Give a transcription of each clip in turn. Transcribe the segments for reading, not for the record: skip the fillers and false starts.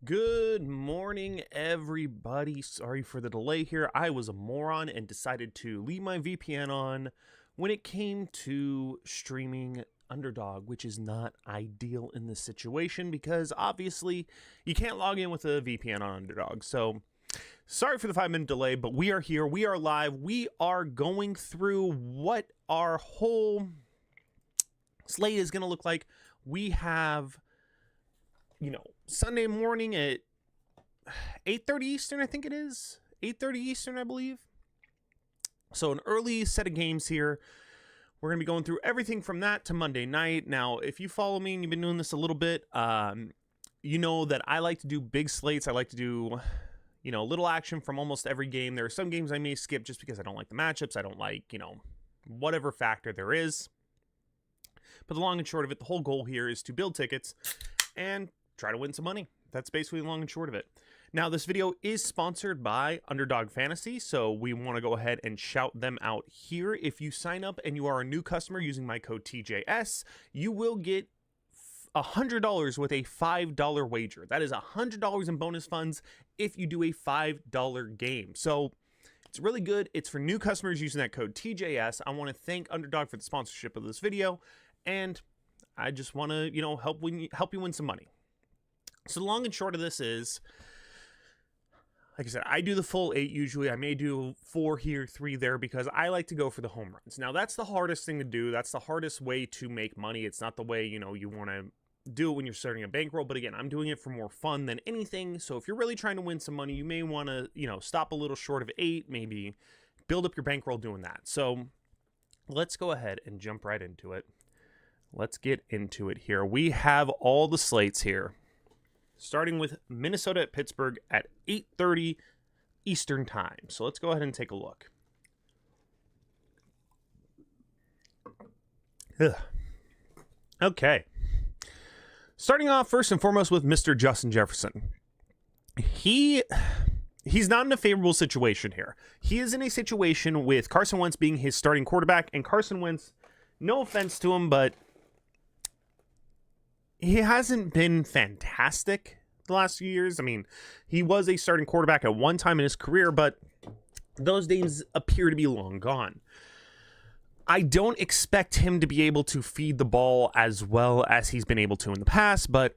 Good morning, everybody. Sorry for the delay here. I was a moron and decided to leave my VPN on when it came to streaming Underdog, which is not ideal in this situation because obviously you can't log in with a VPN on Underdog. So sorry for the 5-minute delay, but we are here. We are live. We are going through what our whole slate is going to look like. We have Sunday morning at 8:30 Eastern, I think it is. 8:30 Eastern, I believe. So an early set of games here. We're going to be going through everything from that to Monday night. Now, if you follow me and you've been doing this a little bit, you know that I like to do big slates. I like to do, a little action from almost every game. There are some games I may skip just because I don't like the matchups. I don't like, whatever factor there is. But the long and short of it, the whole goal here is to build tickets and try to win some money. That's basically the long and short of it. Now, this video is sponsored by Underdog Fantasy, so we want to go ahead and shout them out here. If you sign up and you are a new customer using my code TJS, you will get $100 with a $5 wager. That is $100 in bonus funds if you do a $5 game. So it's really good. It's for new customers using that code TJS. I want to thank Underdog for the sponsorship of this video, and I just want to, help you win some money. So the long and short of this is, like I said, I do the full 8 usually. I may do 4 here, 3 there, because I like to go for the home runs. Now, that's the hardest thing to do. That's the hardest way to make money. It's not the way, you want to do it when you're starting a bankroll. But again, I'm doing it for more fun than anything. So if you're really trying to win some money, you may want to, stop a little short of 8, maybe build up your bankroll doing that. So let's go ahead and jump right into it. Let's get into it here. We have all the slates here, starting with Minnesota at Pittsburgh at 8:30 Eastern time. So let's go ahead and take a look. Ugh. Okay. Starting off first and foremost with Mr. Justin Jefferson. He's not in a favorable situation here. He is in a situation with Carson Wentz being his starting quarterback, and Carson Wentz, no offense to him, but he hasn't been fantastic the last few years. I mean, he was a starting quarterback at one time in his career, but those days appear to be long gone. I don't expect him to be able to feed the ball as well as he's been able to in the past, but,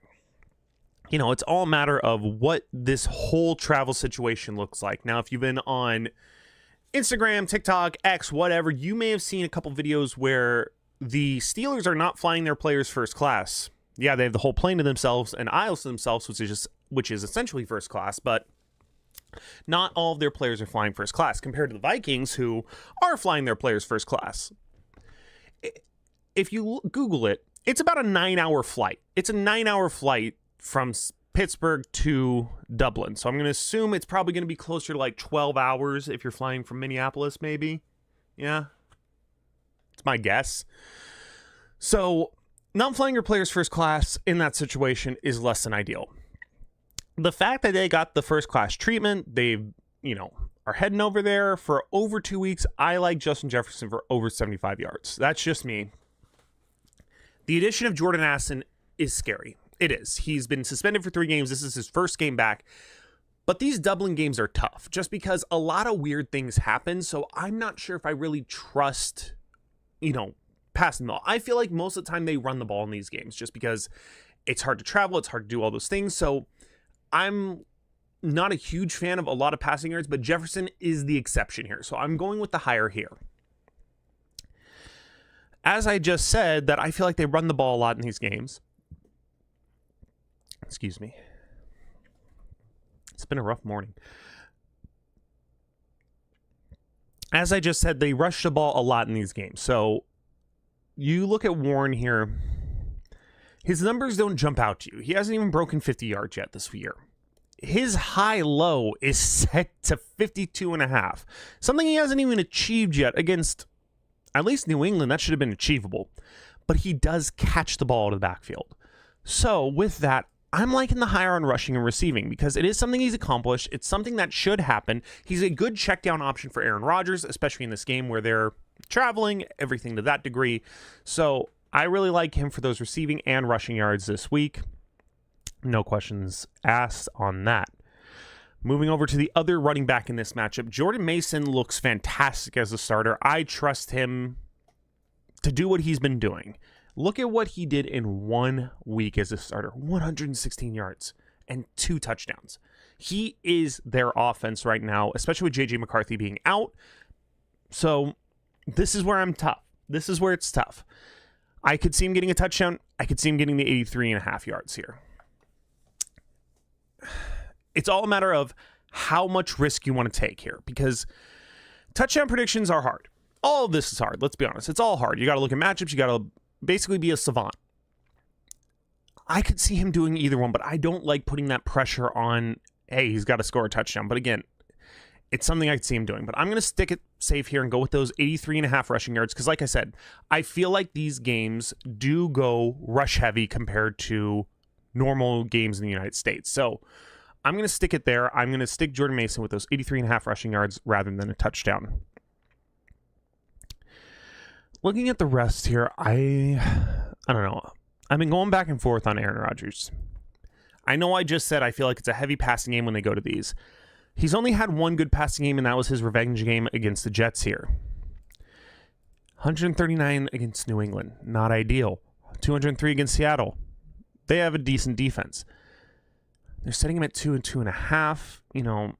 it's all a matter of what this whole travel situation looks like. Now, if you've been on Instagram, TikTok, X, whatever, you may have seen a couple videos where the Steelers are not flying their players first class. Yeah, they have the whole plane to themselves and aisles to themselves, which is essentially first class, but not all of their players are flying first class compared to the Vikings, who are flying their players first class. If you Google it, it's about a 9-hour flight. It's a 9-hour flight from Pittsburgh to Dublin. So I'm going to assume it's probably going to be closer to like 12 hours if you're flying from Minneapolis, maybe. Yeah, it's my guess. So not flying your players first class in that situation is less than ideal. The fact that they got the first class treatment, they, are heading over there for over 2 weeks. I like Justin Jefferson for over 75 yards. That's just me. The addition of Jordan Addison is scary. It is. He's been suspended for 3 games. This is his first game back. But these Dublin games are tough just because a lot of weird things happen. So I'm not sure if I really trust, passing the ball. I feel like most of the time they run the ball in these games just because it's hard to travel. It's hard to do all those things. So I'm not a huge fan of a lot of passing yards, but Jefferson is the exception here. So I'm going with the higher here. As I just said, that I feel like they run the ball a lot in these games. Excuse me. It's been a rough morning. As I just said, they rush the ball a lot in these games. So you look at Warren here. His numbers don't jump out to you. He hasn't even broken 50 yards yet this year. His high-low is set to 52.5. Something he hasn't even achieved yet against, at least New England. That should have been achievable. But he does catch the ball out of the backfield. So with that, I'm liking the higher on rushing and receiving because it is something he's accomplished. It's something that should happen. He's a good check down option for Aaron Rodgers, especially in this game where they're traveling, everything to that degree. So I really like him for those receiving and rushing yards this week. No questions asked on that. Moving over to the other running back in this matchup, Jordan Mason looks fantastic as a starter. I trust him to do what he's been doing. Look at what he did in 1 week as a starter. 116 yards and 2 touchdowns. He is their offense right now, especially with J.J. McCarthy being out. So this is where I'm tough. This is where it's tough. I could see him getting a touchdown. I could see him getting the 83.5 yards here. It's all a matter of how much risk you want to take here, because touchdown predictions are hard. All of this is hard. Let's be honest. It's all hard. You got to look at matchups. You got to basically be a savant. I could see him doing either one, but I don't like putting that pressure on, hey, he's got to score a touchdown. But again, it's something I could see him doing. But I'm going to stick it safe here and go with those 83.5 rushing yards, because like I said, I feel like these games do go rush heavy compared to normal games in the United States. So I'm going to stick it there. I'm going to stick Jordan Mason with those 83.5 rushing yards rather than a touchdown. Looking at the rest here, I don't know. I've been going back and forth on Aaron Rodgers. I know I just said I feel like it's a heavy passing game when they go to these. He's only had one good passing game, and that was his revenge game against the Jets here. 139 against New England. Not ideal. 203 against Seattle. They have a decent defense. They're setting him at 2 and 2.5. You know,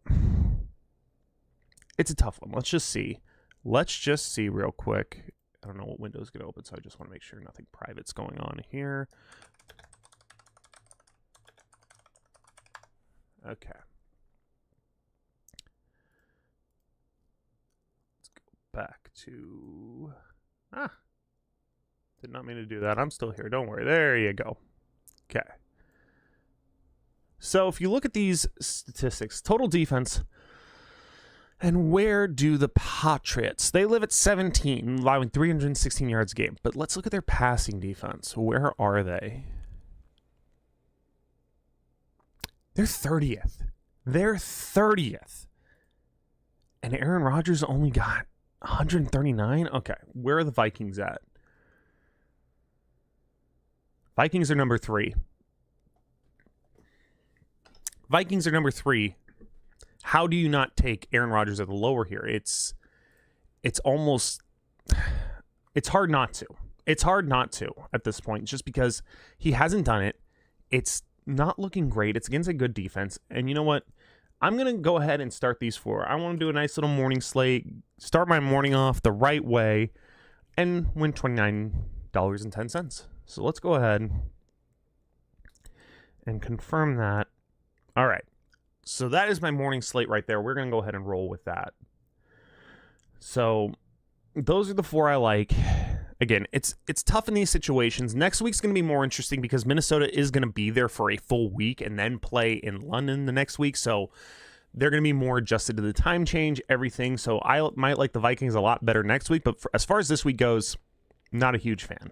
it's a tough one. Let's just see. Let's just see real quick. I don't know what window is going to open, so I just want to make sure nothing private's going on here. Okay. Let's go back to... Did not mean to do that. I'm still here. Don't worry. There you go. Okay. So if you look at these statistics, total defense... And where do the Patriots? They live at 17, allowing 316 yards a game. But let's look at their passing defense. Where are they? They're 30th. They're 30th. And Aaron Rodgers only got 139? Okay, where are the Vikings at? Vikings are number 3. Vikings are number 3. How do you not take Aaron Rodgers at the lower here? It's almost, it's hard not to. It's hard not to at this point, just because he hasn't done it. It's not looking great. It's against a good defense. And you know what? I'm going to go ahead and start these 4. I want to do a nice little morning slate, start my morning off the right way, and win $29.10. So let's go ahead and confirm that. All right. So that is my morning slate right there. We're going to go ahead and roll with that. So those are the 4 I like. Again, it's tough in these situations. Next week's going to be more interesting because Minnesota is going to be there for a full week and then play in London the next week. So they're going to be more adjusted to the time change, everything. So I might like the Vikings a lot better next week. But as far as this week goes, not a huge fan.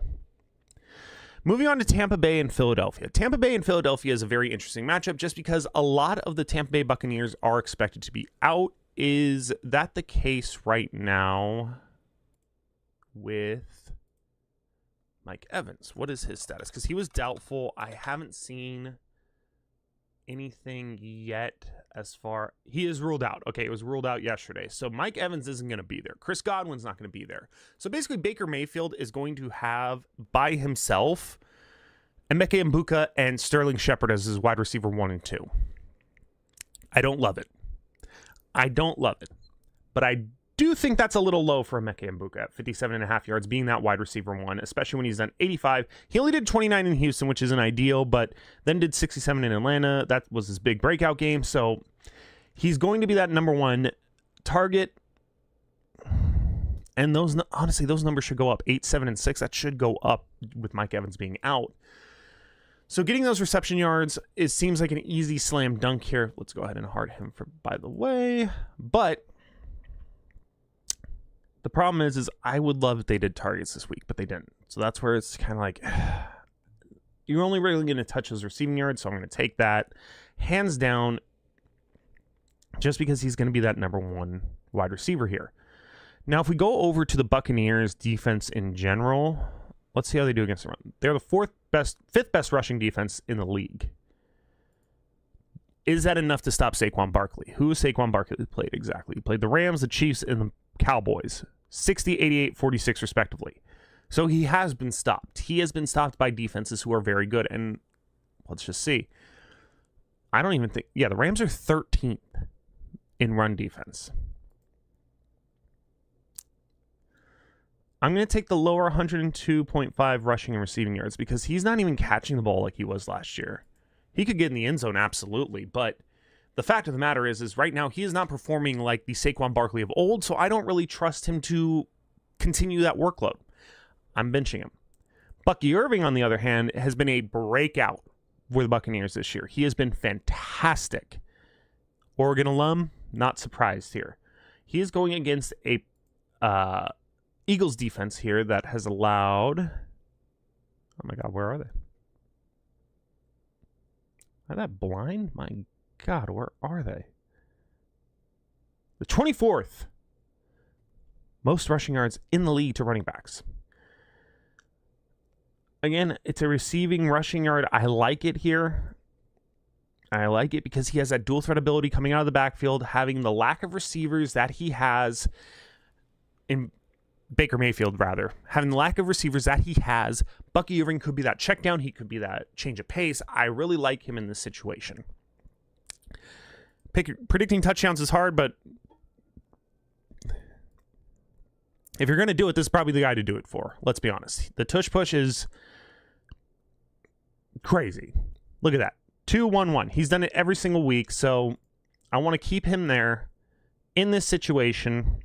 Moving on to Tampa Bay and Philadelphia. Tampa Bay and Philadelphia is a very interesting matchup just because a lot of the Tampa Bay Buccaneers are expected to be out. Is that the case right now with Mike Evans? What is his status? Because he was doubtful. I haven't seen anything yet as far... He is ruled out. Okay, it was ruled out yesterday. So Mike Evans isn't going to be there. Chris Godwin's not going to be there. So basically Baker Mayfield is going to have by himself Emeka Mbuka and Sterling Shepard as his wide receiver 1 and 2. I don't love it. But I do think that's a little low for Emeka Mbuka at 57.5 yards, being that wide receiver 1, especially when he's done 85. He only did 29 in Houston, which isn't ideal, but then did 67 in Atlanta. That was his big breakout game. So he's going to be that number 1 target. And those, honestly, those numbers should go up. 8, 7, and 6. That should go up with Mike Evans being out. So getting those reception yards, it seems like an easy slam dunk here. Let's go ahead and hard him for, by the way. But the problem is I would love if they did targets this week, but they didn't. So that's where it's kind of like, you're only really going to touch his receiving yards, so I'm going to take that. Hands down, just because he's going to be that number 1 wide receiver here. Now, if we go over to the Buccaneers defense in general, let's see how they do against the run. They're the 5th best rushing defense in the league. Is that enough to stop Saquon Barkley? Who has Saquon Barkley played exactly? He played the Rams, the Chiefs, and the Cowboys. 60, 88, 46 respectively. So he has been stopped. He has been stopped by defenses who are very good. And let's just see. I don't even think... Yeah, the Rams are 13th in run defense. I'm going to take the lower 102.5 rushing and receiving yards because he's not even catching the ball like he was last year. He could get in the end zone, absolutely, but the fact of the matter is right now he is not performing like the Saquon Barkley of old, so I don't really trust him to continue that workload. I'm benching him. Bucky Irving, on the other hand, has been a breakout for the Buccaneers this year. He has been fantastic. Oregon alum, not surprised here. He is going against a Eagles defense here that has allowed... Oh my God, where are they? Are that blind? My God, where are they? The 24th most rushing yards in the league to running backs. Again, it's a receiving rushing yard. I like it here. I like it because he has that dual threat ability coming out of the backfield, having the lack of receivers that he has in Baker Mayfield, rather. Having the lack of receivers that he has, Bucky Irving could be that check down. He could be that change of pace. I really like him in this situation. Predicting touchdowns is hard, but if you're going to do it, this is probably the guy to do it for. Let's be honest. The tush push is crazy. Look at that. 2-1-1. He's done it every single week, so I want to keep him there in this situation.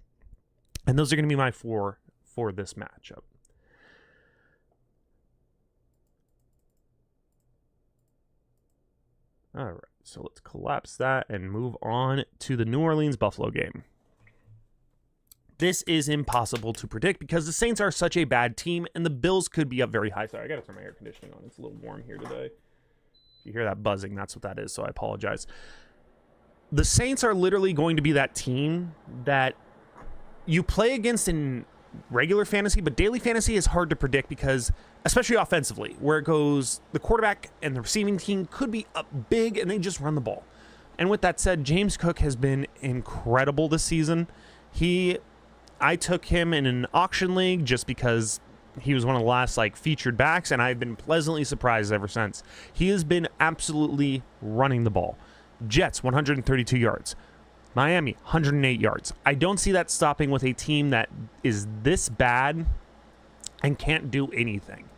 And those are going to be my four for this matchup. All right, so let's collapse that and move on to the New Orleans-Buffalo game. This is impossible to predict because the Saints are such a bad team, and the Bills could be up very high. Sorry, I got to turn my air conditioning on. It's a little warm here today. If you hear that buzzing, that's what that is, so I apologize. The Saints are literally going to be that team that you play against in regular fantasy, but daily fantasy is hard to predict because, especially offensively, where it goes, the quarterback and the receiving team could be up big and they just run the ball. And with that said, James Cook has been incredible this season. I took him in an auction league just because he was one of the last featured backs, and I've been pleasantly surprised ever since. He has been absolutely running the ball. Jets, 132 yards. Miami, 108 yards. I don't see that stopping with a team that is this bad and can't do anything.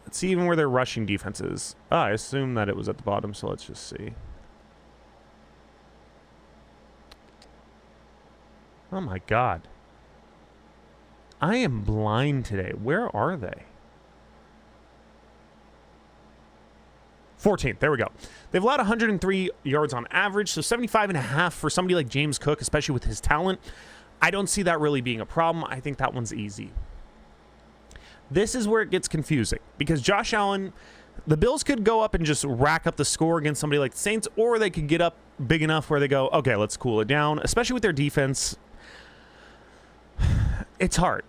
Let's see even where their rushing defense is. I assume that it was at the bottom, so let's just see. Oh my God. I am blind today. Where are they? 14th. There we go. They've allowed 103 yards on average, so 75.5 for somebody like James Cook, especially with his talent. I don't see that really being a problem. I think that one's easy. This is where it gets confusing because Josh Allen, the Bills could go up and just rack up the score against somebody like the Saints, or they could get up big enough where they go, okay, let's cool it down, especially with their defense. It's hard.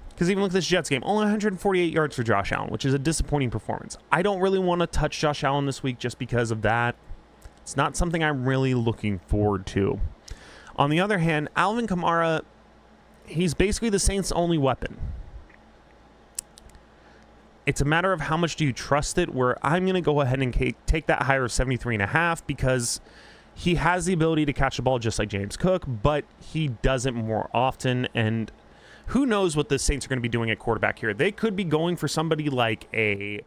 Because even look at this Jets game, only 148 yards for Josh Allen, which is a disappointing performance. I don't really want to touch Josh Allen this week just because of that. It's not something I'm really looking forward to. On the other hand, Alvin Kamara, he's basically the Saints' only weapon. It's a matter of how much do you trust it, where I'm going to go ahead and take that higher of 73.5 because he has the ability to catch the ball just like James Cook, but he doesn't more often, and who knows what the Saints are going to be doing at quarterback here. They could be going for somebody like a,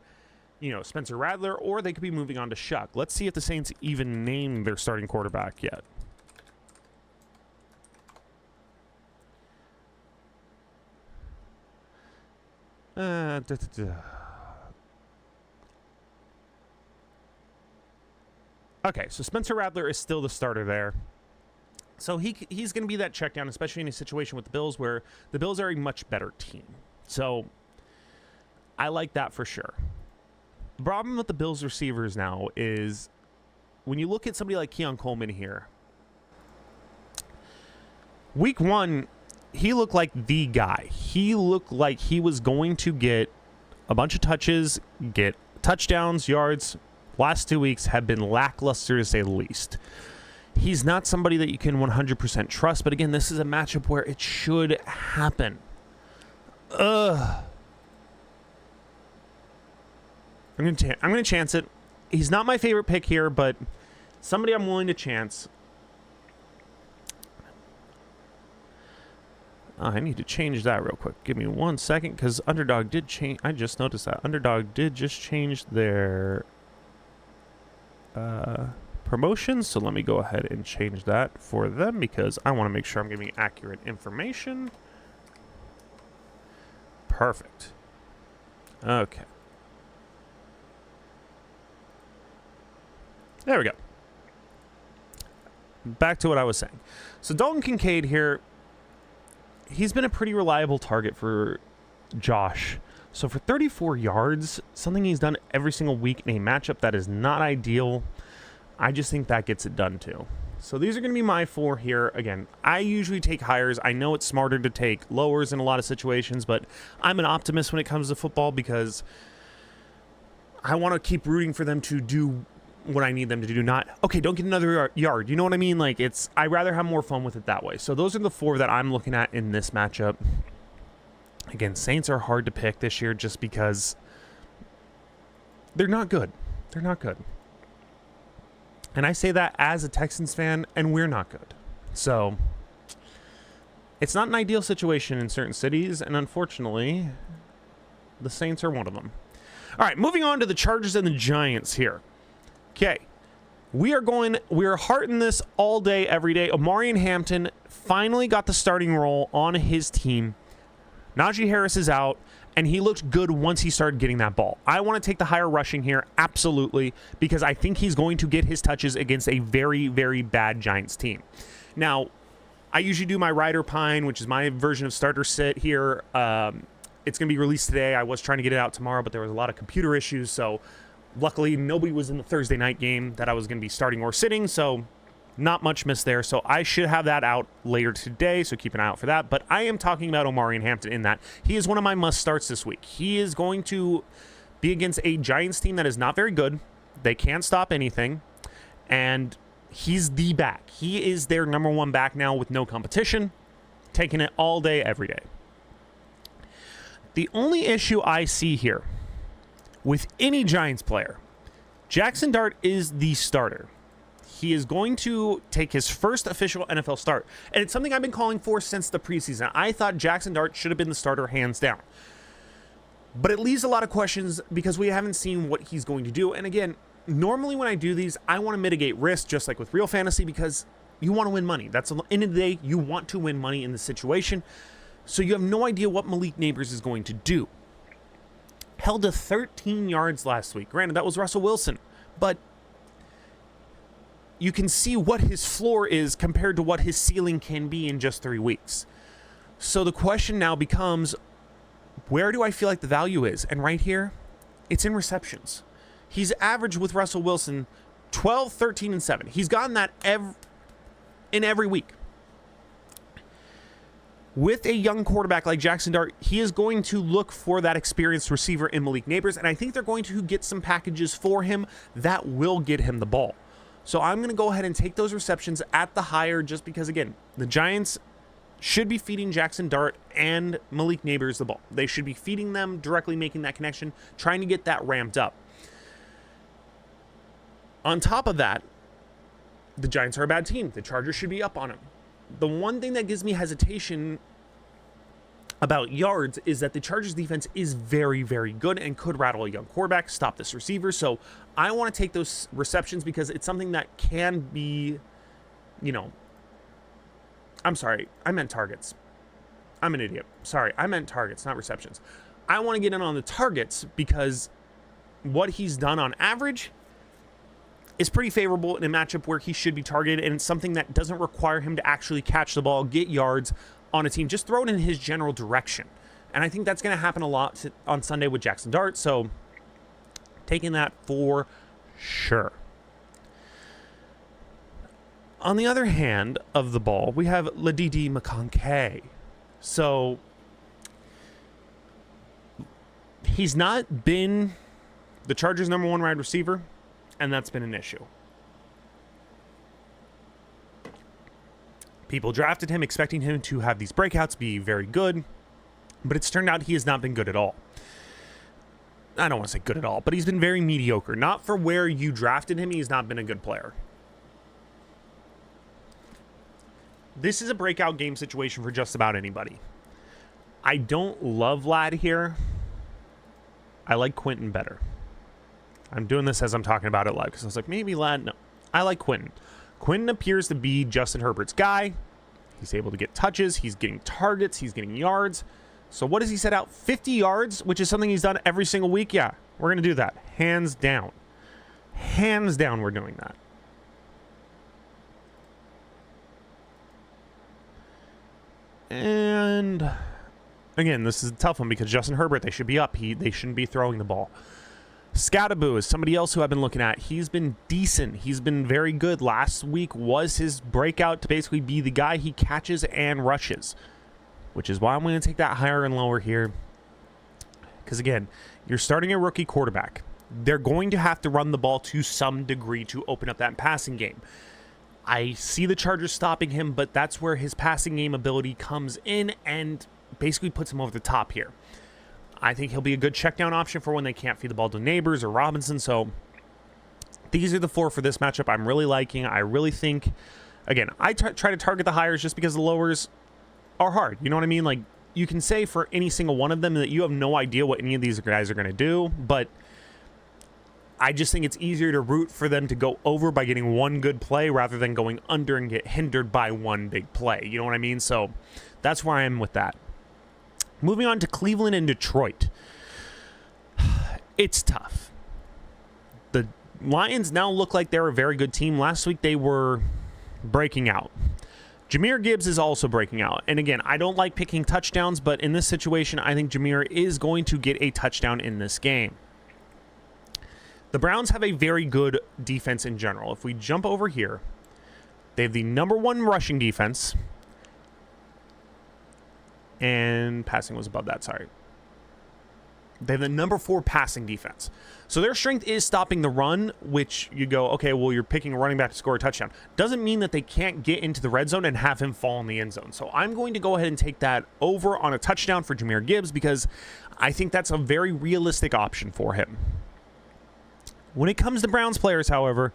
Spencer Rattler, or they could be moving on to Shuck. Let's see if the Saints even name their starting quarterback yet. Okay, so Spencer Rattler is still the starter there. So he's going to be that check down, especially in a situation with the Bills where the Bills are a much better team. So I like that for sure. The problem with the Bills receivers now is when you look at somebody like Keon Coleman here, week one, he looked like the guy. He looked like he was going to get a bunch of touches, get touchdowns, yards, last 2 weeks have been lackluster to say the least. He's not somebody that you can 100% trust, but again, this is a matchup where it should happen. I'm gonna chance it. He's not my favorite pick here, but somebody I'm willing to chance. I need to change that real quick. Give me 1 second, because Underdog did change. I just noticed that Underdog did just change their promotions, so let me go ahead and change that for them, because I want to make sure I'm giving accurate information. Perfect. Okay. There we go. Back to what I was saying. So Dalton Kincaid here, he's been a pretty reliable target for Josh. So for 34 yards, something he's done every single week in a matchup that is not ideal, I just think that gets it done too. So these are going to be my 4 here. Again, I usually take higher. I know it's smarter to take lowers in a lot of situations, but I'm an optimist when it comes to football because I want to keep rooting for them to do what I need them to do. Not, okay, don't get another yard. You know what I mean? Like, I'd rather have more fun with it that way. So those are the 4 that I'm looking at in this matchup. Again, Saints are hard to pick this year just because they're not good. They're not good. And I say that as a Texans fan, and we're not good. So it's not an ideal situation in certain cities, and unfortunately, the Saints are one of them. All right, moving on to the Chargers and the Giants here. Okay, we are hearting this all day, every day. Omarion Hampton finally got the starting role on his team. Najee Harris is out, and he looked good once he started getting that ball. I want to take the higher rushing here, absolutely, because I think he's going to get his touches against a very, very bad Giants team. Now, I usually do my Rider Pine, which is my version of starter sit here. It's going to be released today. I was trying to get it out tomorrow, but there was a lot of computer issues, so luckily, nobody was in the Thursday night game that I was going to be starting or sitting, so not much missed there. So I should have that out later today, so keep an eye out for that. But I am talking about Omarion Hampton in that he is one of my must-starts this week. He is going to be against a Giants team that is not very good. They can't stop anything, and he's the back. He is their number 1 back now with no competition, taking it all day, every day. The only issue I see here with any Giants player, Jackson Dart is the starter. He is going to take his first official NFL start. And it's something I've been calling for since the preseason. I thought Jackson Dart should have been the starter hands down. But it leaves a lot of questions because we haven't seen what he's going to do. And again, normally when I do these, I want to mitigate risk, just like with Real Fantasy, because you want to win money. That's at the end of the day, you want to win money in the situation. So you have no idea what Malik Nabers is going to do. Held to 13 yards last week. Granted, that was Russell Wilson, but you can see what his floor is compared to what his ceiling can be in just 3 weeks. So the question now becomes, where do I feel like the value is? And right here, it's in receptions. He's averaged with Russell Wilson 12, 13, and 7. He's gotten that in every week. With a young quarterback like Jackson Dart, he is going to look for that experienced receiver in Malik Nabers, and I think they're going to get some packages for him that will get him the ball. So I'm going to go ahead and take those receptions at the higher just because, again, the Giants should be feeding Jackson Dart and Malik Nabers the ball. They should be feeding them directly, making that connection, trying to get that ramped up. On top of that, the Giants are a bad team. The Chargers should be up on them. The one thing that gives me hesitation about yards is that the Chargers defense is very, very good and could rattle a young quarterback, stop this receiver. So I want to take those receptions because it's something that can be, I'm sorry, I meant targets. I'm an idiot. Sorry, I meant targets, not receptions. I want to get in on the targets because what he's done on average is pretty favorable in a matchup where he should be targeted, and it's something that doesn't require him to actually catch the ball, get yards on a team. Just throw it in his general direction. And I think that's going to happen a lot on Sunday with Jackson Dart, so taking that for sure. On the other hand of the ball, we have Ladidi McConkey. So he's not been the Chargers' number 1 wide receiver. And that's been an issue. People drafted him expecting him to have these breakouts, be very good, but it's turned out he has not been good at all. I don't want to say good at all, but he's been very mediocre. Not for where you drafted him, he's not been a good player. This is a breakout game situation for just about anybody. I don't love Ladd here. I like Quentin better. I'm doing this as I'm talking about it live because I was like, maybe Ladd. No, I like Quentin. Quentin appears to be Justin Herbert's guy. He's able to get touches. He's getting targets. He's getting yards. So what does he set out? 50 yards, which is something he's done every single week. Yeah, we're going to do that. Hands down. Hands down, we're doing that. And again, this is a tough one because Justin Herbert, they should be up. They shouldn't be throwing the ball. Scattaboo is somebody else who I've been looking at. He's been decent. He's been very good. Last week was his breakout to basically be the guy he catches and rushes, which is why I'm going to take that higher and lower here. Because again, you're starting a rookie quarterback. They're going to have to run the ball to some degree to open up that passing game. I see the Chargers stopping him, but that's where his passing game ability comes in and basically puts him over the top here. I think he'll be a good check down option for when they can't feed the ball to Neighbors or Robinson. So these are the four for this matchup I'm really liking. I really think, again, I try to target the hires just because the lowers are hard. You know what I mean? Like, you can say for any single one of them that you have no idea what any of these guys are going to do, but I just think it's easier to root for them to go over by getting one good play rather than going under and get hindered by one big play. You know what I mean? So that's where I am with that. Moving on to Cleveland and Detroit. It's tough. The Lions now look like they're a very good team. Last week they were breaking out. Jahmyr Gibbs is also breaking out. And again, I don't like picking touchdowns, but in this situation, I think Jahmyr is going to get a touchdown in this game. The Browns have a very good defense in general. If we jump over here, they have the #1 rushing defense. And passing was above that, sorry. They have the #4 passing defense. So their strength is stopping the run, which you go, okay, well, you're picking a running back to score a touchdown. Doesn't mean that they can't get into the red zone and have him fall in the end zone. So I'm going to go ahead and take that over on a touchdown for Jahmyr Gibbs because I think that's a very realistic option for him. When it comes to Browns players, however,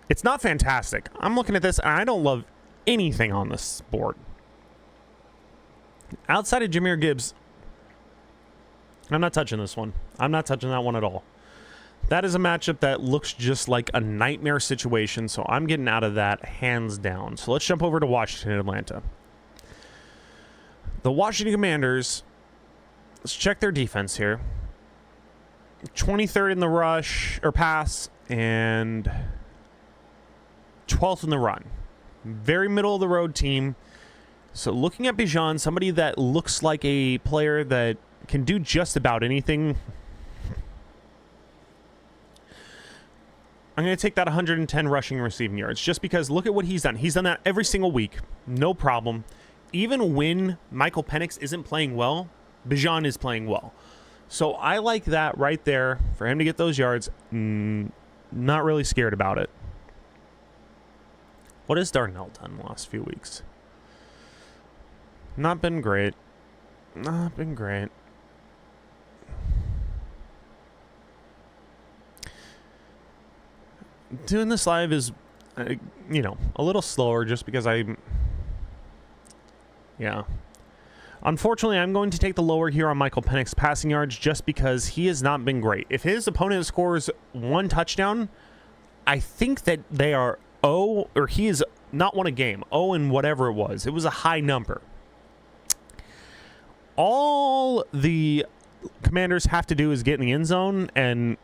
it's not fantastic. I'm looking at this, and I don't love anything on this board. Outside of Jahmyr Gibbs, I'm not touching this one. I'm not touching that one at all. That is a matchup that looks just like a nightmare situation, so I'm getting out of that hands down. So let's jump over to Washington and Atlanta. The Washington Commanders, let's check their defense here. 23rd in the rush or pass and 12th in the run. Very middle of the road team. So looking at Bijan, somebody that looks like a player that can do just about anything. I'm going to take that 110 rushing and receiving yards just because look at what he's done. He's done that every single week. No problem. Even when Michael Penix isn't playing well, Bijan is playing well. So I like that right there for him to get those yards. Not really scared about it. What has Darnell done in the last few weeks? Not been great. Not been great. Doing this live is, a little slower just because yeah. Unfortunately, I'm going to take the lower here on Michael Penix passing yards just because he has not been great. If his opponent scores one touchdown, I think that they are he is not won a game. And whatever it was. It was a high number. All the Commanders have to do is get in the end zone, and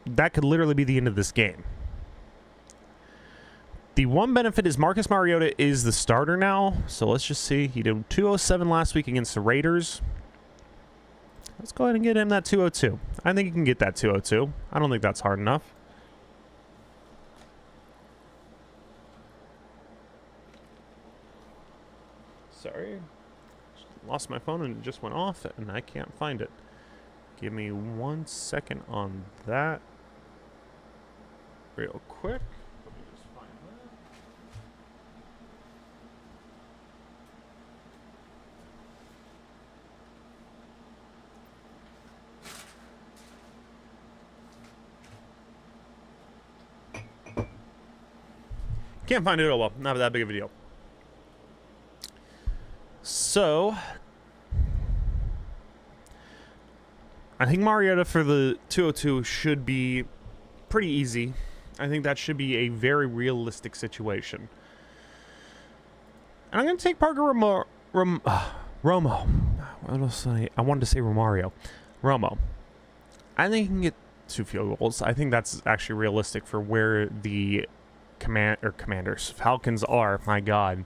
that could literally be the end of this game. The one benefit is Marcus Mariota is the starter now. So let's just see. He did 207 last week against the Raiders. Let's go ahead and get him that 202. I think he can get that 202. I don't think that's hard enough. Sorry. Lost my phone and it just went off and I can't find it. Give me 1 second on that. Real quick. Let me just find that. Can't find it. Oh well, not that big of a deal. So, I think Mariota for the 202 should be pretty easy. I think that should be a very realistic situation. And I'm going to take Parker Romo. What else? I wanted to say Romario. Romo. I think he can get 2 field goals. I think that's actually realistic for where the Falcons are. My God.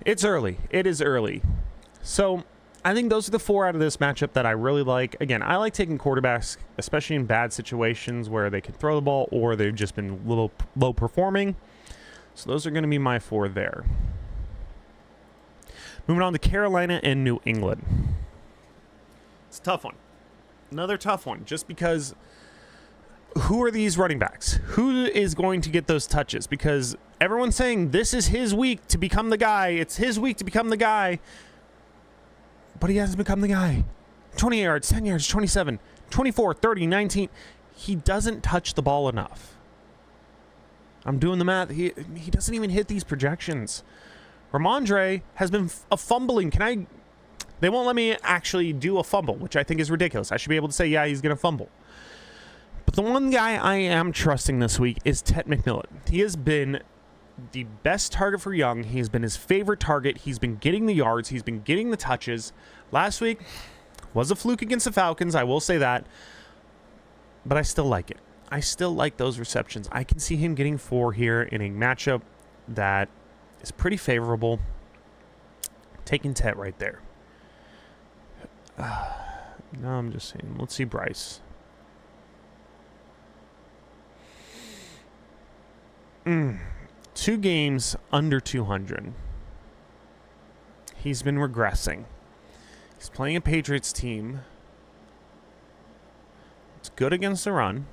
It's early. It is early. So, I think those are the 4 out of this matchup that I really like. Again, I like taking quarterbacks, especially in bad situations where they can throw the ball or they've just been a little low performing. So those are going to be my 4 there. Moving on to Carolina and New England. It's a tough one. Another tough one, just because who are these running backs? Who is going to get those touches? Because everyone's saying this is his week to become the guy. It's his week to become the guy. But he hasn't become the guy. 20 yards, 10 yards, 27, 24, 30, 19. He doesn't touch the ball enough. I'm doing the math. He doesn't even hit these projections. Ramondre has been fumbling. They won't let me actually do a fumble, which I think is ridiculous. I should be able to say, yeah, he's going to fumble. But the one guy I am trusting this week is Ted McMillan. He has been the best target for Young. He's been his favorite target. He's been getting the yards. He's been getting the touches. Last week was a fluke against the Falcons. I will say that. But I still like it. I still like those receptions. I can see him getting 4 here in a matchup that is pretty favorable. Taking Tet right there. No, I'm just saying. Let's see Bryce. 2 games under 200. He's been regressing. He's playing a Patriots team. It's good against the run.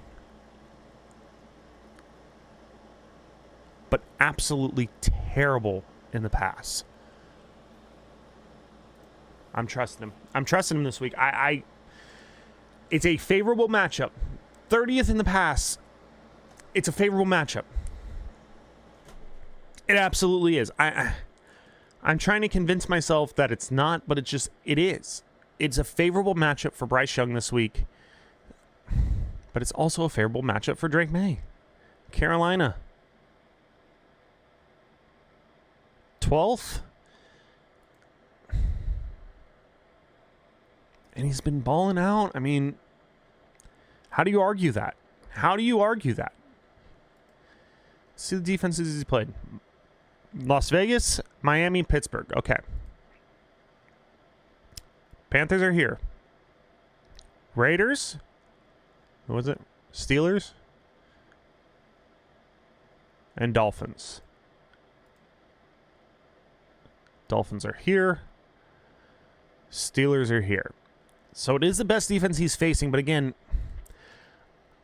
But absolutely terrible in the pass. I'm trusting him. I'm trusting him this week. It's a favorable matchup. 30th in the pass. It's a favorable matchup. It absolutely is. I'm trying to convince myself that it's not, but it is. It's a favorable matchup for Bryce Young this week. But it's also a favorable matchup for Drake May. Carolina. 12th. And he's been balling out. I mean, how do you argue that? How do you argue that? See the defenses he's played. Las Vegas, Miami, Pittsburgh. Okay. Panthers are here. Raiders. What was it? Steelers. And Dolphins. Dolphins are here. Steelers are here. So it is the best defense he's facing, but again,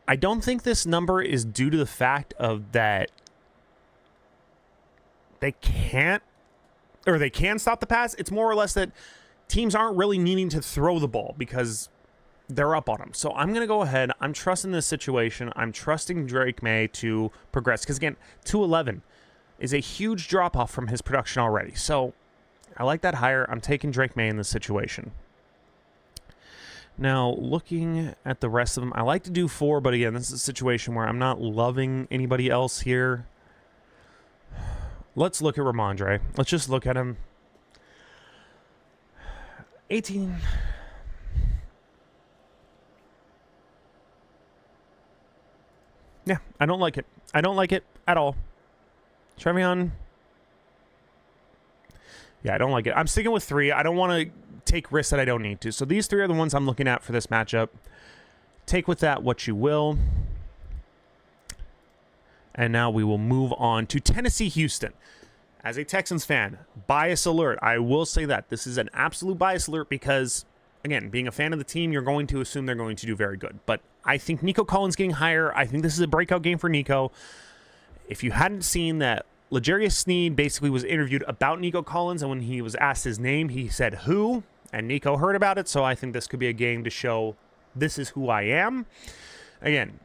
I don't think this number is due to the fact of that they can stop the pass. It's more or less that teams aren't really needing to throw the ball because they're up on them. So I'm going to go ahead. I'm trusting this situation. I'm trusting Drake May to progress. Because again, 211 is a huge drop-off from his production already. So I like that higher. I'm taking Drake May in this situation. Now, looking at the rest of them, I like to do 4, but again, this is a situation where I'm not loving anybody else here. Let's look at Ramondre. Let's just look at him. 18. Yeah, I don't like it. I don't like it at all. Trevion. Yeah, I don't like it. I'm sticking with 3. I don't want to take risks that I don't need to. So these 3 are the ones I'm looking at for this matchup. Take with that what you will. And now we will move on to Tennessee, Houston. As a Texans fan, bias alert. I will say that. This is an absolute bias alert because again, being a fan of the team, you're going to assume they're going to do very good. But I think Nico Collins getting higher. I think this is a breakout game for Nico. If you hadn't seen that, L'Jarius Sneed basically was interviewed about Nico Collins, and when he was asked his name, he said, "Who?" And Nico heard about it, so I think this could be a game to show this is who I am. Again,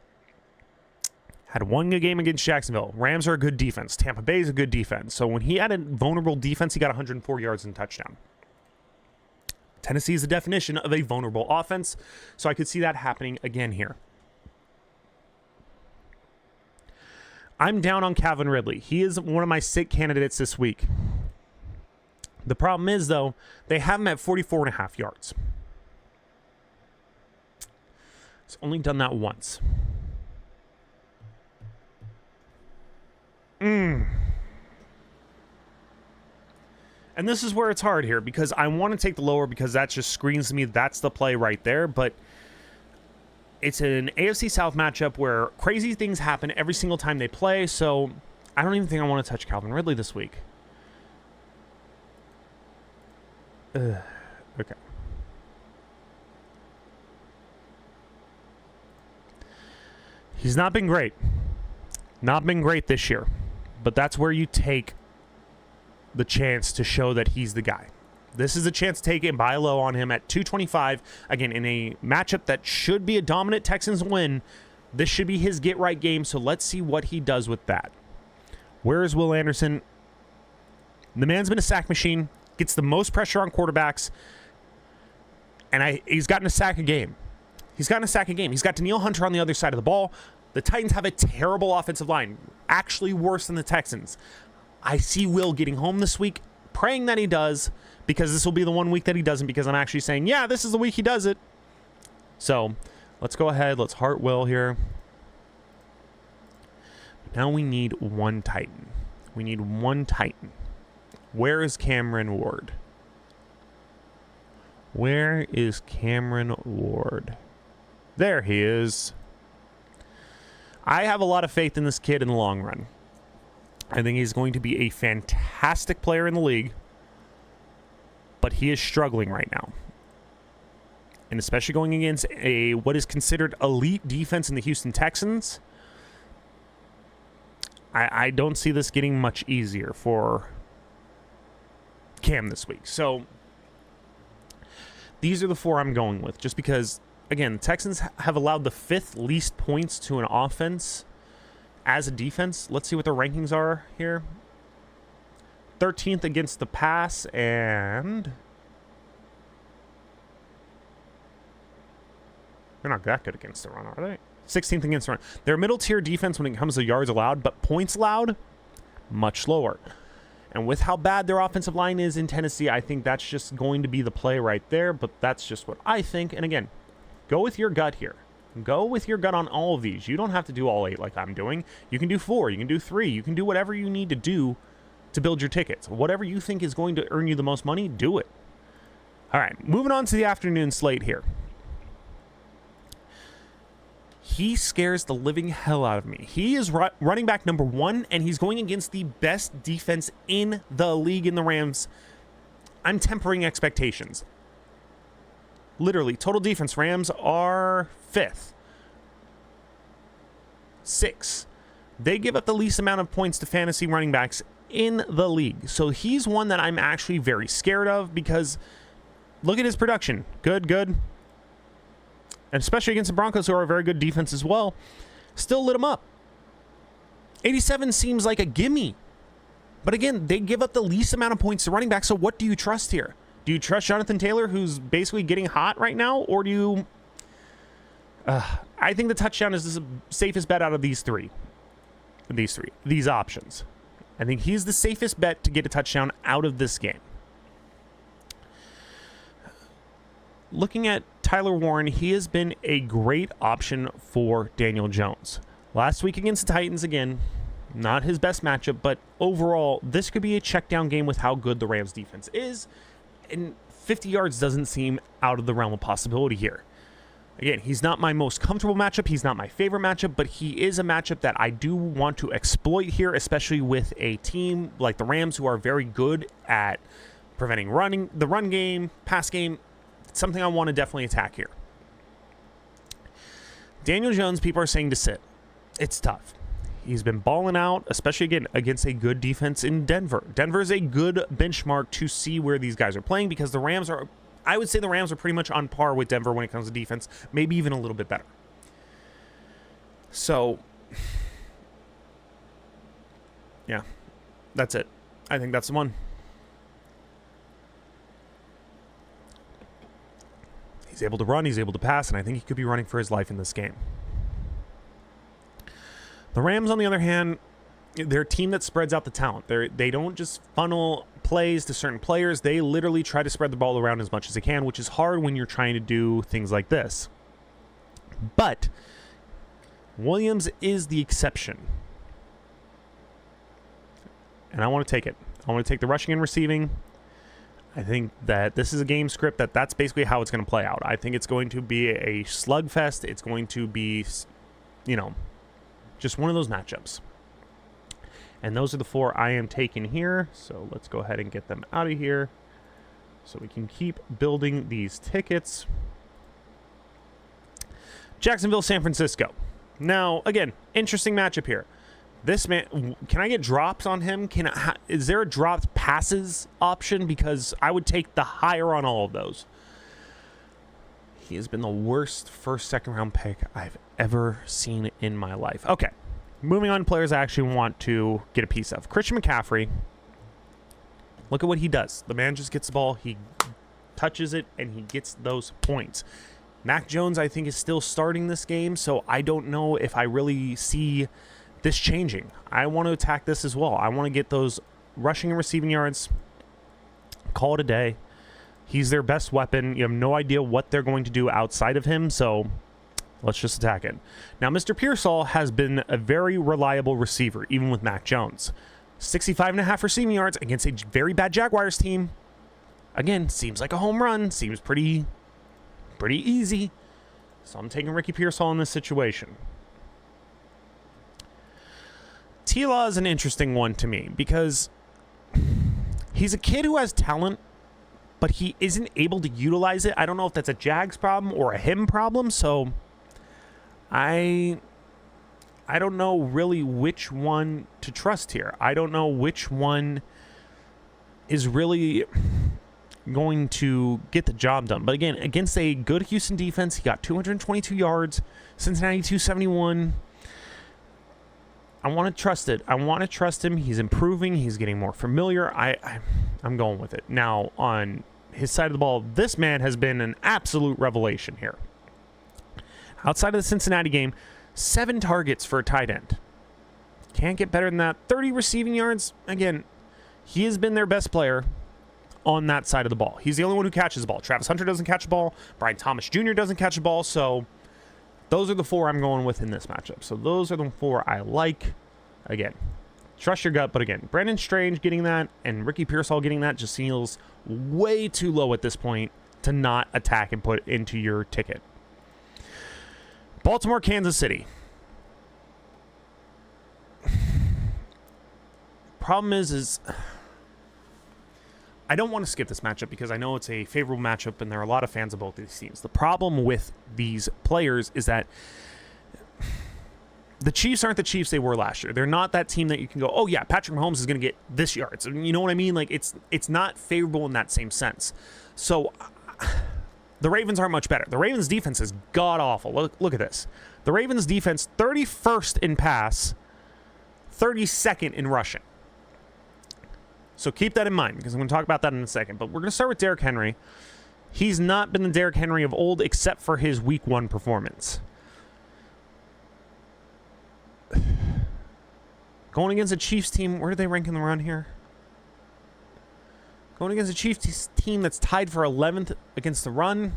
had one good game against Jacksonville. Rams are a good defense. Tampa Bay is a good defense. So when he had a vulnerable defense, he got 104 yards and a touchdown. Tennessee is the definition of a vulnerable offense, so I could see that happening again here. I'm down on Calvin Ridley. He is one of my sit candidates this week. The problem is, though, they have him at 44.5 yards. He's only done that once. And this is where it's hard here, because I want to take the lower because that just screams to me that's the play right there. But it's an AFC South matchup where crazy things happen every single time they play. So I don't even think I want to touch Calvin Ridley this week. Okay. He's not been great. Not been great this year. But that's where you take the chance to show that he's the guy. This is a chance to take it and buy low on him at 225. Again, in a matchup that should be a dominant Texans win, this should be his get-right game, so let's see what he does with that. Where is Will Anderson? The man's been a sack machine, gets the most pressure on quarterbacks, and he's gotten a sack a game. He's got Danielle Hunter on the other side of the ball. The Titans have a terrible offensive line, actually worse than the Texans. I see Will getting home this week, praying that he does, because this will be the one week that he doesn't, because I'm actually saying, yeah, this is the week he does it. So let's go ahead. Let's heart Will here. Now we need one Titan. We need one Titan. Where is Cameron Ward? Where is Cameron Ward? There he is. I have a lot of faith in this kid in the long run. I think he's going to be a fantastic player in the league, but he is struggling right now. And especially going against what is considered elite defense in the Houston Texans, I don't see this getting much easier for Cam this week. So these are the four I'm going with, just because, again, the Texans have allowed the 5th least points to an offense as a defense. Let's see what their rankings are here. 13th against the pass, and they're not that good against the run, are they? 16th against the run. They're a middle-tier defense when it comes to yards allowed, but points allowed, much lower. And with how bad their offensive line is in Tennessee, I think that's just going to be the play right there, but that's just what I think. And again, go with your gut here. Go with your gut on all of these. You don't have to do all 8 like I'm doing. You can do 4. You can do 3. You can do whatever you need to do to build your tickets. Whatever you think is going to earn you the most money, do it. All right, moving on to the afternoon slate here. He scares the living hell out of me. He is running back number 1, and he's going against the best defense in the league in the Rams. I'm tempering expectations. Literally, total defense, Rams are 5th. 6th. They give up the least amount of points to fantasy running backs in the league. So he's one that I'm actually very scared of, because look at his production. Good. And especially against the Broncos, who are a very good defense as well. Still lit him up. 87 seems like a gimme. But again, they give up the least amount of points to running back, so what do you trust here? Do you trust Jonathan Taylor, who's basically getting hot right now? Or do you... I think the touchdown is the safest bet out of these three. These options. I think he's the safest bet to get a touchdown out of this game. Looking at Tyler Warren, he has been a great option for Daniel Jones. Last week against the Titans, again, not his best matchup, but overall, this could be a check down game with how good the Rams defense is. And 50 yards doesn't seem out of the realm of possibility here. Again, he's not my most comfortable matchup. He's not my favorite matchup, but he is a matchup that I do want to exploit here, especially with a team like the Rams, who are very good at preventing the run game, pass game. something I want to definitely attack here. Daniel Jones, people are saying to sit. It's tough. He's been balling out, especially again against a good defense in Denver. Denver is a good benchmark to see where these guys are playing because the Rams are, I would say the Rams are pretty much on par with Denver when it comes to defense, maybe even a little bit better. So, yeah, that's it. I think that's the one. He's able to run, he's able to pass, and I think he could be running for his life in this game. The Rams, on the other hand, they're a team that spreads out the talent. They don't just funnel plays to certain players. They literally try to spread the ball around as much as they can, which is hard when you're trying to do things like this. But Williams is the exception. And I want to take it. I want to take the rushing and receiving. I think that this is a game script that's basically how it's going to play out. I think it's going to be a slugfest. It's going to be, just one of those matchups. And those are the 4 I am taking here. So let's go ahead and get them out of here so we can keep building these tickets. Jacksonville, San Francisco. Now, again, interesting matchup here. This man, can I get drops on him? Is there a dropped passes option? Because I would take the higher on all of those. He has been the worst first, second round pick I've ever seen in my life. Okay, moving on to players I actually want to get a piece of. Christian McCaffrey. Look at what he does. The man just gets the ball, he touches it, and he gets those points. Mac Jones, I think, is still starting this game, so I don't know if I really see this changing. I want to attack this as well. I want to get those rushing and receiving yards. Call it a day. He's their best weapon. You have no idea what they're going to do outside of him, so let's just attack it. Now, Mr. Pearsall has been a very reliable receiver, even with Mac Jones. 65.5 receiving yards against a very bad Jaguars team. Again, seems like a home run. Seems pretty easy. So I'm taking Ricky Pearsall in this situation. T-Law is an interesting one to me because he's a kid who has talent, but he isn't able to utilize it. I don't know if that's a Jags problem or a him problem, so I don't know really which one to trust here. I don't know which one is really going to get the job done. But again, against a good Houston defense, he got 222 yards, Cincinnati 271. I want to trust it. I want to trust him. He's improving. He's getting more familiar. I'm going with it. Now, on his side of the ball, this man has been an absolute revelation here. Outside of the Cincinnati game, 7 targets for a tight end. Can't get better than that. 30 receiving yards. Again, he has been their best player on that side of the ball. He's the only one who catches the ball. Travis Hunter doesn't catch the ball. Brian Thomas Jr. doesn't catch the ball. So those are the 4 I'm going with in this matchup. So those are the 4 I like. Again, trust your gut. But again, Brandon Strange getting that and Ricky Pearsall getting that just feels way too low at this point to not attack and put into your ticket. Baltimore, Kansas City. Problem is I don't want to skip this matchup because I know it's a favorable matchup and there are a lot of fans of both of these teams. The problem with these players is that the Chiefs aren't the Chiefs they were last year. They're not that team that you can go, oh yeah, Patrick Mahomes is going to get this yards. You know what I mean? Like it's not favorable in that same sense. So the Ravens aren't much better. The Ravens defense is god-awful. Look at this. The Ravens defense, 31st in pass, 32nd in rushing. So keep that in mind because I'm going to talk about that in a second. But we're going to start with Derrick Henry. He's not been the Derrick Henry of old except for his Week 1 performance. Going against a Chiefs team, where do they rank in the run here? Going against a Chiefs team that's tied for 11th against the run.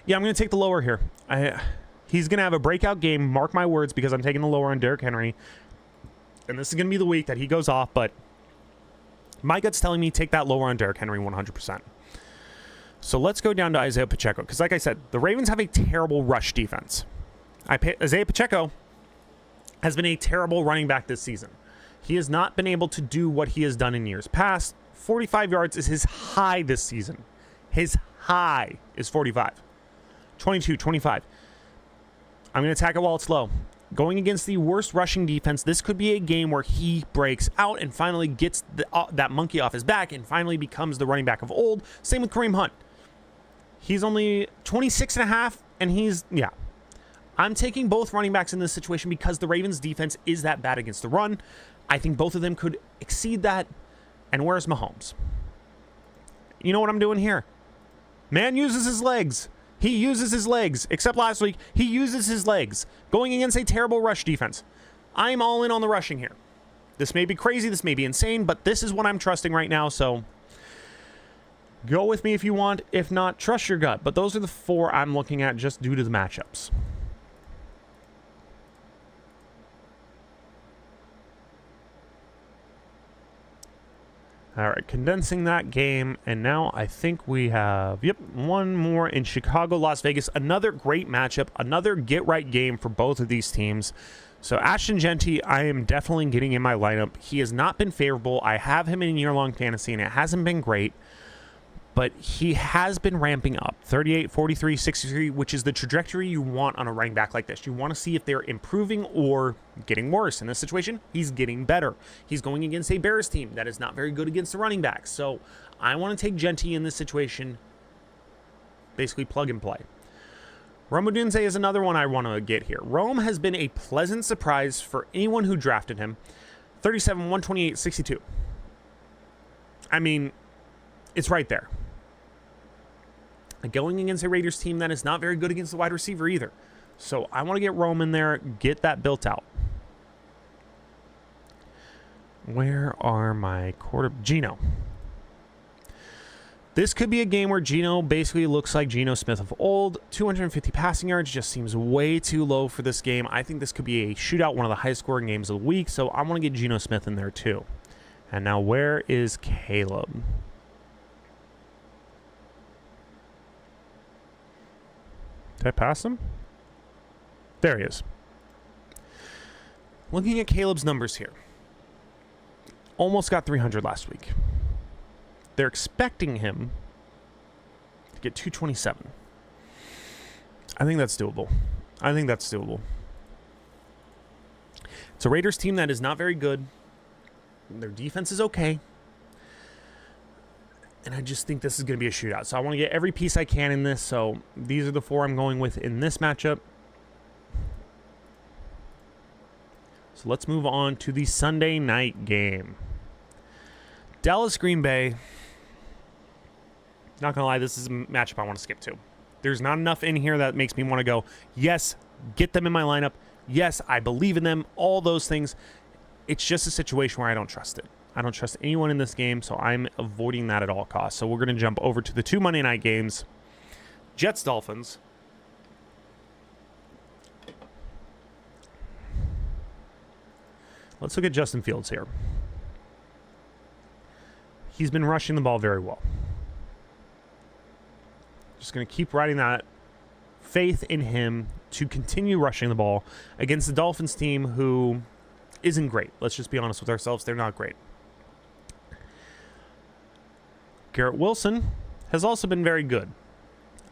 Yeah, I'm going to take the lower here. He's going to have a breakout game, mark my words, because I'm taking the lower on Derrick Henry. And this is going to be the week that he goes off, but my gut's telling me take that lower on Derrick Henry 100%. So let's go down to Isaiah Pacheco, because like I said, the Ravens have a terrible rush defense. Isaiah Pacheco has been a terrible running back this season. He has not been able to do what he has done in years past. 45 yards is his high this season. His high is 45. 22, 25. I'm going to attack it while it's low. Going against the worst rushing defense, this could be a game where he breaks out and finally gets that monkey off his back and finally becomes the running back of old. Same with Kareem Hunt. He's only 26 and a half, and yeah. I'm taking both running backs in this situation because the Ravens' defense is that bad against the run. I think both of them could exceed that. And where's Mahomes? You know what I'm doing here? Man uses his legs. He uses his legs. Except last week, he uses his legs. Going against a terrible rush defense. I'm all in on the rushing here. This may be crazy. This may be insane. But this is what I'm trusting right now. So go with me if you want. If not, trust your gut. But those are the four I'm looking at just due to the matchups. All right, condensing that game, and now I think we have, one more in Chicago, Las Vegas. Another great matchup, another get-right game for both of these teams. So Ashton Genty, I am definitely getting in my lineup. He has not been favorable. I have him in year-long fantasy, and it hasn't been great. But he has been ramping up. 38, 43, 63, which is the trajectory you want on a running back like this. You want to see if they're improving or getting worse. In this situation, he's getting better. He's going against a Bears team that is not very good against the running backs. So I want to take Genty in this situation, basically plug and play. Rome Odunze is another one I want to get here. Rome has been a pleasant surprise for anyone who drafted him. 37, 128, 62. I mean, it's right there. Going against a Raiders team that is not very good against the wide receiver either. So I want to get Rome in there, get that built out. Where are my Geno. This could be a game where Geno basically looks like Geno Smith of old. 250 passing yards just seems way too low for this game. I think this could be a shootout, one of the highest scoring games of the week. So I want to get Geno Smith in there too. And now where is Caleb? Did I pass him? There he is. Looking at Caleb's numbers here. Almost got 300 last week. They're expecting him to get 227. I think that's doable. It's a Raiders team that is not very good. Their defense is okay. And I just think this is going to be a shootout. So I want to get every piece I can in this. So these are the four I'm going with in this matchup. So let's move on to the Sunday night game. Dallas Green Bay. Not going to lie, this is a matchup I want to skip to. There's not enough in here that makes me want to go, yes, get them in my lineup. Yes, I believe in them. All those things. It's just a situation where I don't trust it. I don't trust anyone in this game, so I'm avoiding that at all costs. So we're going to jump over to the two Monday night games. Jets-Dolphins. Let's look at Justin Fields here. He's been rushing the ball very well. Just going to keep riding that faith in him to continue rushing the ball against the Dolphins team who isn't great. Let's just be honest with ourselves. They're not great. Garrett Wilson has also been very good.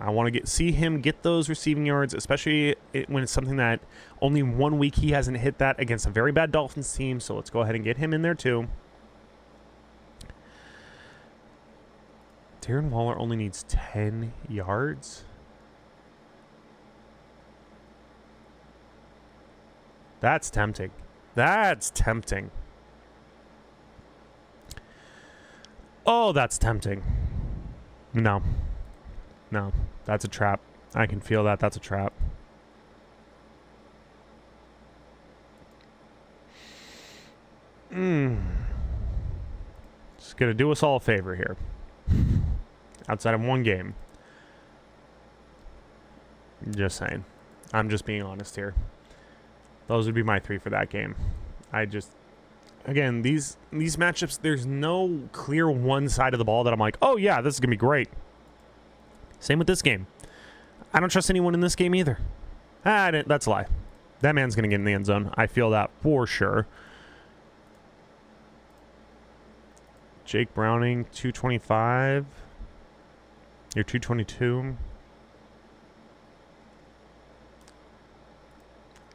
I want to see him get those receiving yards, especially when it's something that only 1 week he hasn't hit that against a very bad Dolphins team. So let's go ahead and get him in there too. Darren Waller only needs 10 yards. That's tempting. That's tempting. Oh, that's tempting. No. No, that's a trap. I can feel that. That's a trap. It's going to do us all a favor here. Outside of one game. Just saying. I'm just being honest here. Those would be my three for that game. Again, these matchups, there's no clear one side of the ball that I'm like, oh yeah, this is going to be great. Same with this game. I don't trust anyone in this game either. That's a lie. That man's going to get in the end zone. I feel that for sure. Jake Browning, 225. You're 222.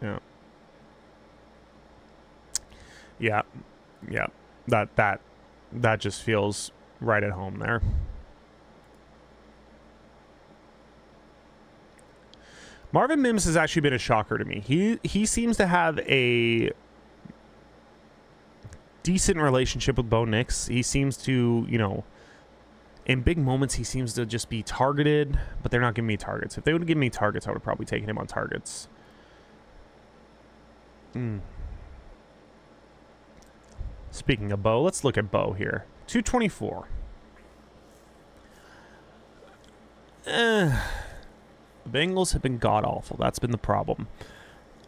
Yeah. Yeah. Yeah. That just feels right at home there. Marvin Mims has actually been a shocker to me. He seems to have a decent relationship with Bo Nix. He seems to, in big moments, he seems to just be targeted, but they're not giving me targets. If they would give me targets, I would have probably taken him on targets. Speaking of Bo, let's look at Bo here. 224. The Bengals have been god-awful. That's been the problem.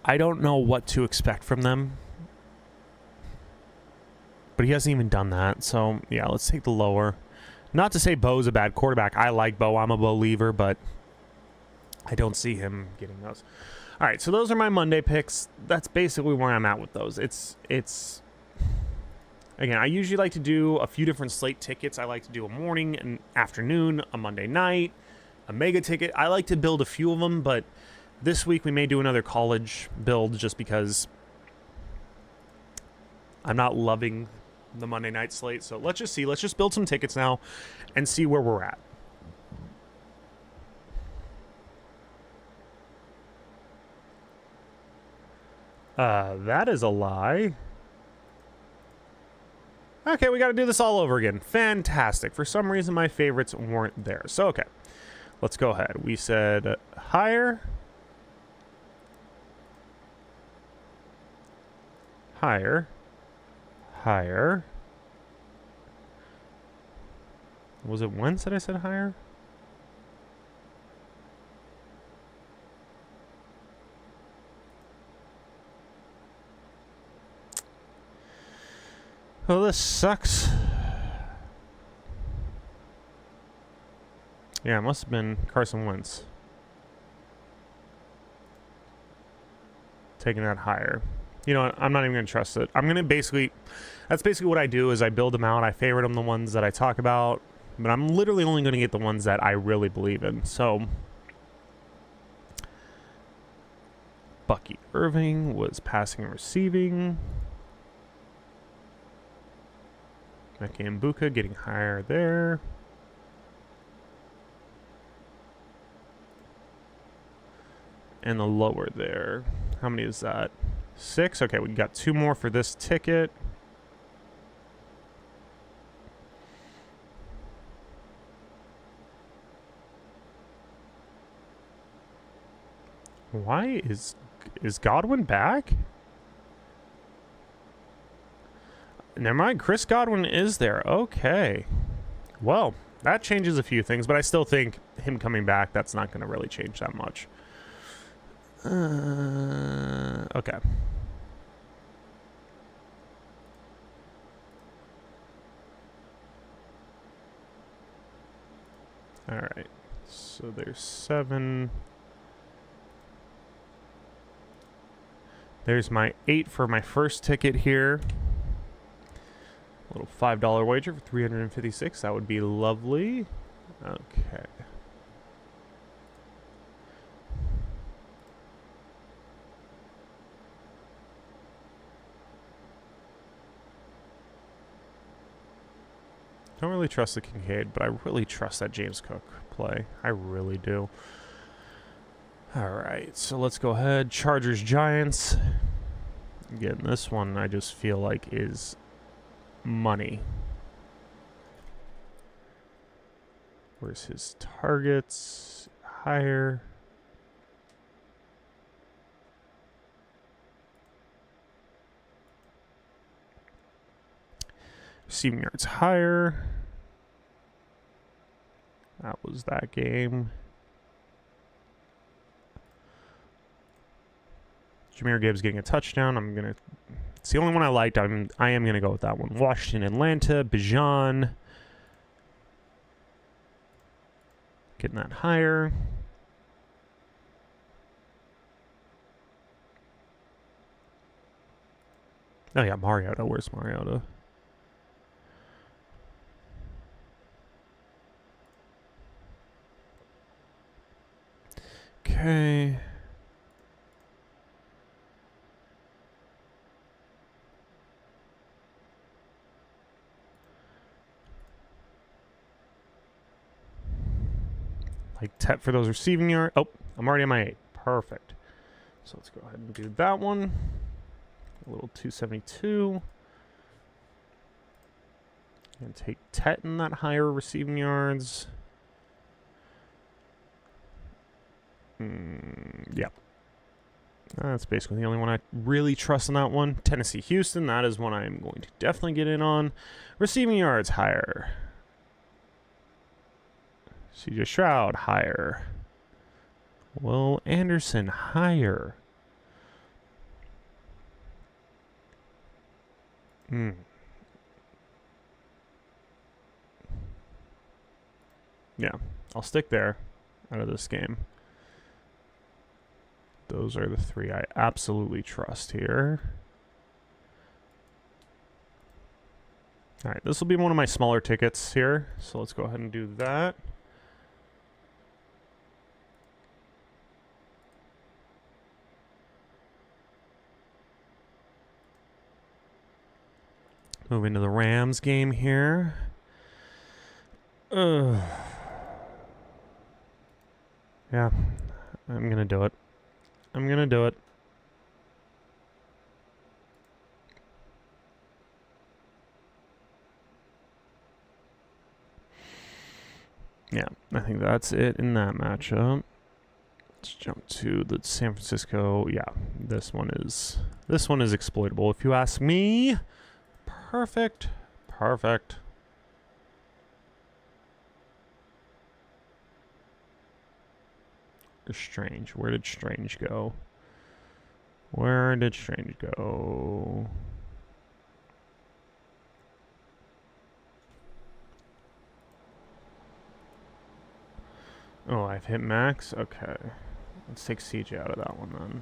I don't know what to expect from them. But he hasn't even done that. So, yeah, let's take the lower. Not to say Bo's a bad quarterback. I like Bo. I'm a believer, but I don't see him getting those. All right, so those are my Monday picks. That's basically where I'm at with those. It's again, I usually like to do a few different slate tickets. I like to do a morning, an afternoon, a Monday night, a mega ticket. I like to build a few of them, but this week we may do another college build just because I'm not loving the Monday night slate. So let's just see. Let's just build some tickets now and see where we're at. That is a lie. Okay, we got to do this all over again. Fantastic. For some reason, my favorites weren't there. So, okay. Let's go ahead. We said higher. Higher. Higher. Was it once that I said higher? Oh, this sucks. Yeah, it must have been Carson Wentz. Taking that higher. You know what? I'm not even going to trust it. I'm going to basically... That's basically what I do is I build them out. I favorite them, the ones that I talk about. But I'm literally only going to get the ones that I really believe in. So... Bucky Irving was passing and receiving. Meke Mbuka getting higher there. And the lower there. How many is that? 6? Okay, we got 2 more for this ticket. Why is Godwin back? Never mind, Chris Godwin is there. Okay. Well, that changes a few things, but I still think him coming back, that's not going to really change that much. Okay. All right. So there's 7. There's my 8 for my first ticket here. A little $5 wager for 356. That would be lovely. Okay. Don't really trust the Kincaid, but I really trust that James Cook play. I really do. All right, so let's go ahead. Chargers, Giants. Again, this one I just feel like is money. Where's his targets? Higher. Receiving yards higher. That was that game. Jahmyr Gibbs getting a touchdown. It's the only one I liked. I am gonna go with that one. Washington, Atlanta, Bijan. Getting that higher. Oh yeah, Mariota. Where's Mariota? like Tet for those receiving yards. Oh, I'm already on my 8. Perfect. So let's go ahead and do that one. A little 272. And take Tet in that higher receiving yards. Yep. That's basically the only one I really trust in that one. Tennessee, Houston, that is one I'm going to definitely get in on. Receiving yards, higher. CJ Stroud, higher. Will Anderson, higher. Yeah, I'll stick there out of this game. Those are the 3 I absolutely trust here. All right, this will be one of my smaller tickets here, so let's go ahead and do that. Move into the Rams game here. Yeah, I'm going to do it. I'm going to do it. Yeah, I think that's it in that matchup. Let's jump to the San Francisco. Yeah, this one is exploitable if you ask me. Perfect. Perfect. Strange. Where did Strange go? Where did Strange go? Oh, I've hit max? Okay. Let's take CJ out of that one then.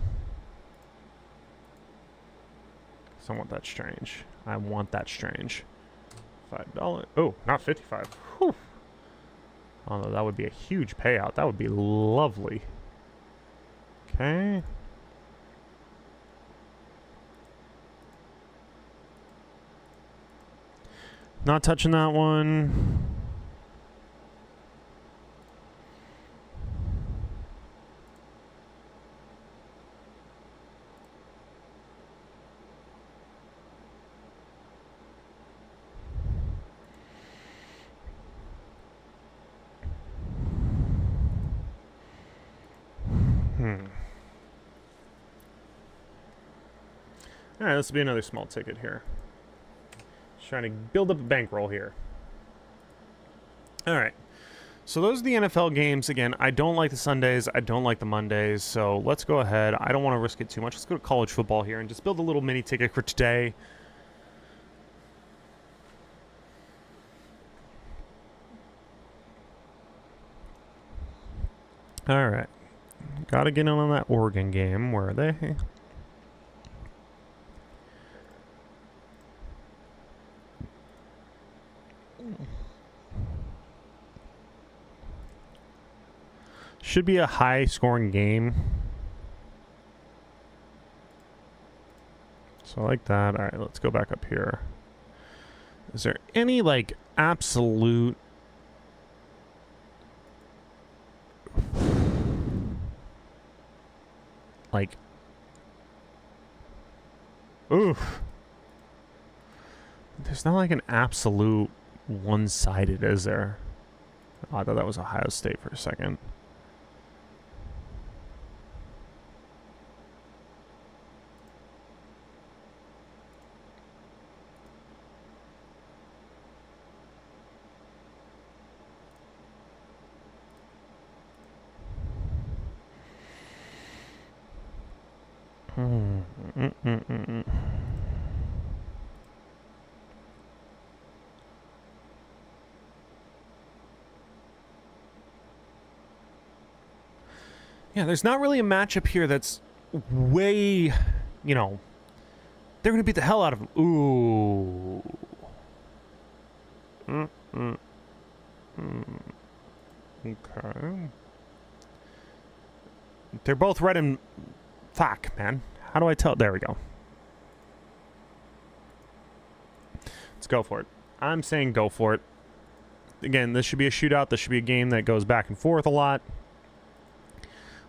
So I want that Strange. I want that Strange. $5. Oh, not 55. Whew. Although that would be a huge payout. That would be lovely. Okay. Not touching that one. Alright, this will be another small ticket here. Just trying to build up a bankroll here. Alright. So those are the NFL games. Again, I don't like the Sundays. I don't like the Mondays. So let's go ahead. I don't want to risk it too much. Let's go to college football here and just build a little mini ticket for today. Alright. Gotta get in on that Oregon game. Where are they? Should be a high-scoring game. So I like that. All right, let's go back up here. Is there any, like, absolute... like... oof. There's not, like, an absolute one-sided, is there? Oh, I thought that was Ohio State for a second. Yeah, there's not really a matchup here that's way, you know, they're going to beat the hell out of them. Ooh. Okay. They're both red and... fuck, man. How do I tell? There we go. Let's go for it. I'm saying go for it. again, this should be a shootout. This should be a game that goes back and forth a lot.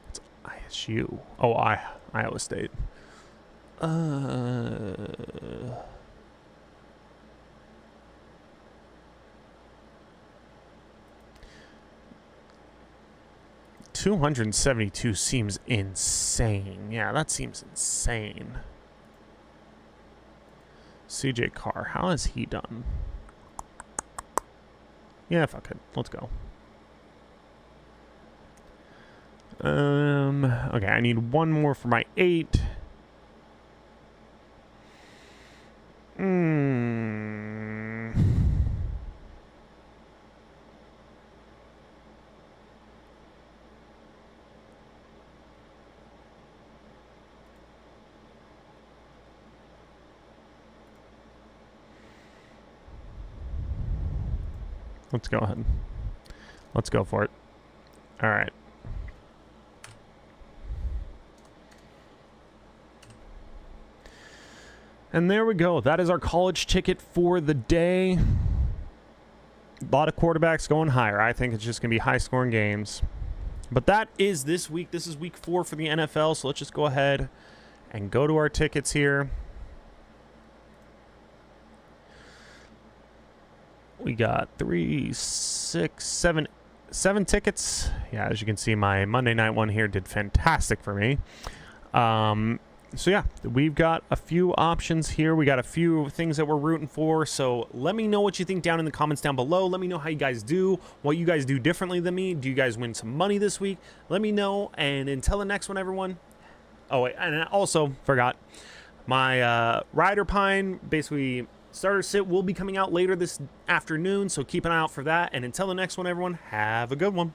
What's ISU? Oh, Iowa State. 272 seems insane. Yeah, that seems insane. CJ Carr, how has he done? Yeah, fuck it. Let's go. Okay, I need one more for my 8. Let's go ahead. Let's go for it. All right. And there we go. That is our college ticket for the day. A lot of quarterbacks going higher. I think it's just going to be high-scoring games. But that is this week. This is week 4 for the NFL, so let's just go ahead and go to our tickets here. We got 3, 6, 7 tickets. Yeah, as you can see, my Monday night one here did fantastic for me. So yeah, we've got a few options here. We got a few things that we're rooting for. So let me know what you think down in the comments down below. Let me know how you guys do, what you guys do differently than me. Do you guys win some money this week? Let me know. And until the next one, everyone. Oh, wait, and I also forgot my Rider Pine, basically starter sit, will be coming out later this afternoon. So keep an eye out for that. And until the next one, everyone, have a good one.